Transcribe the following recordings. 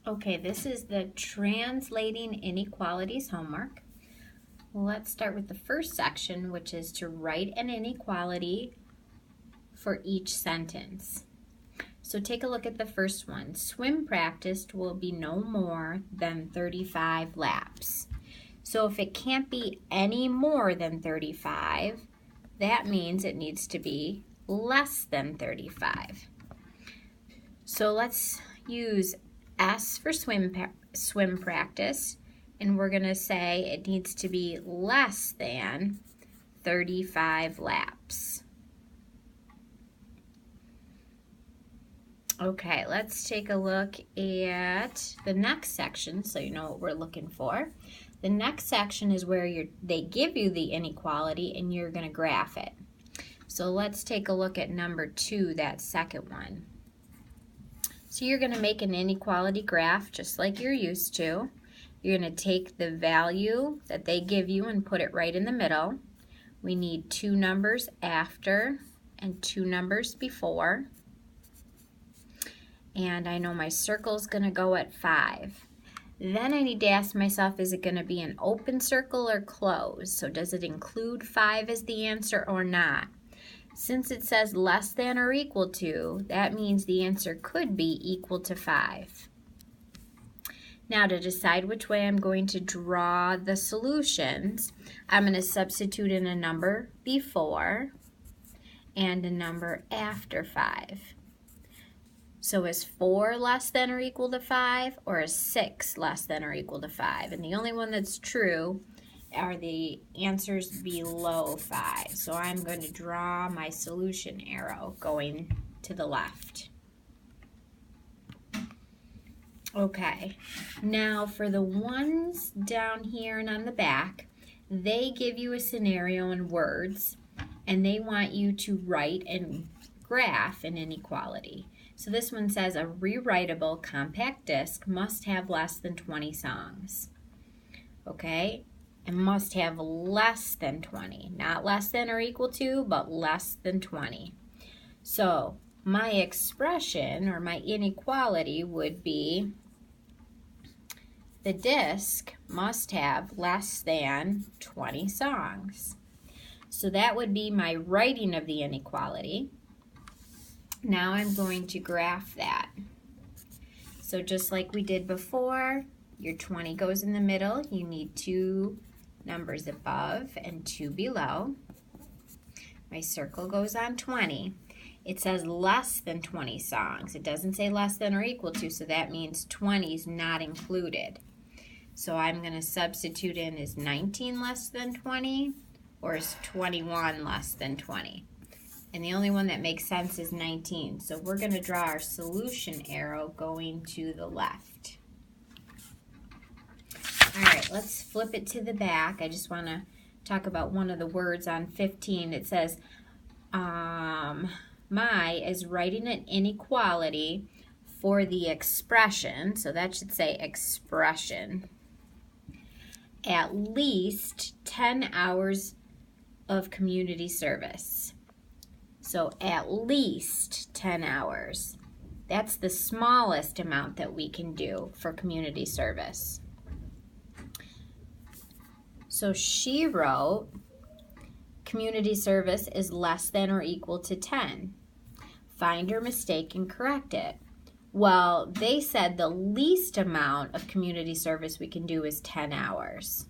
Okay, this is the Translating Inequalities homework. Let's start with the first section, which is to write an inequality for each sentence. So take a look at the first one. Swim practiced will be no more than 35 laps. So if it can't be any more than 35, that means it needs to be less than 35. So let's use S for swim practice, and we're going to say it needs to be less than 35 laps. Okay, let's take a look at the next section so you know what we're looking for. The next section is where they give you the inequality and you're going to graph it. So let's take a look at number 2, that second one. So you're going to make an inequality graph just like you're used to. You're going to take the value that they give you and put it right in the middle. We need 2 numbers after and 2 numbers before. And I know my circle's going to go at 5. Then I need to ask myself, is it going to be an open circle or closed? So does it include 5 as the answer or not? Since it says less than or equal to, that means the answer could be equal to 5. Now to decide which way I'm going to draw the solutions, I'm going to substitute in a number before and a number after 5. So is 4 less than or equal to 5, or is 6 less than or equal to 5? And the only one that's true are the answers below 5. So I'm going to draw my solution arrow going to the left. Okay, now for the ones down here and on the back, they give you a scenario in words, and they want you to write and graph an inequality. So this one says a rewritable compact disc must have less than 20 songs. Okay? It must have less than 20. Not less than or equal to, but less than 20. So my expression or my inequality would be the disc must have less than 20 songs. So that would be my writing of the inequality. Now I'm going to graph that. So just like we did before, your 20 goes in the middle. You need 2 numbers above and 2 below. My circle goes on 20. It says less than 20 songs. It doesn't say less than or equal to, so that means 20 is not included. So I'm going to substitute in, is 19 less than 20 or is 21 less than 20? And the only one that makes sense is 19. So we're going to draw our solution arrow going to the left. All right, let's flip it to the back. I just want to talk about one of the words on 15. It says, my is writing an inequality for the expression. So that should say expression. At least 10 hours of community service. So at least 10 hours. That's the smallest amount that we can do for community service. So she wrote, community service is less than or equal to 10. Find her mistake and correct it. Well, they said the least amount of community service we can do is 10 hours.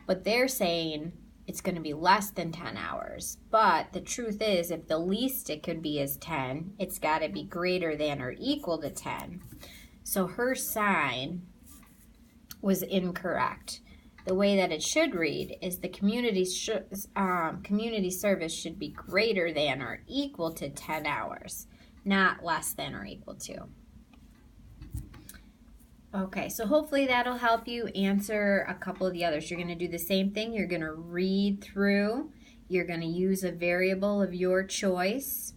But they're saying it's going to be less than 10 hours. But the truth is, if the least it could be is 10, it's got to be greater than or equal to 10. So her sign was incorrect. The way that it should read is the community service should be greater than or equal to 10 hours, not less than or equal to. Okay, so hopefully that'll help you answer a couple of the others. You're going to do the same thing. You're going to read through. You're going to use a variable of your choice.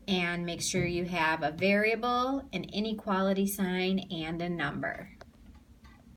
And make sure you have a variable, an inequality sign, and a number.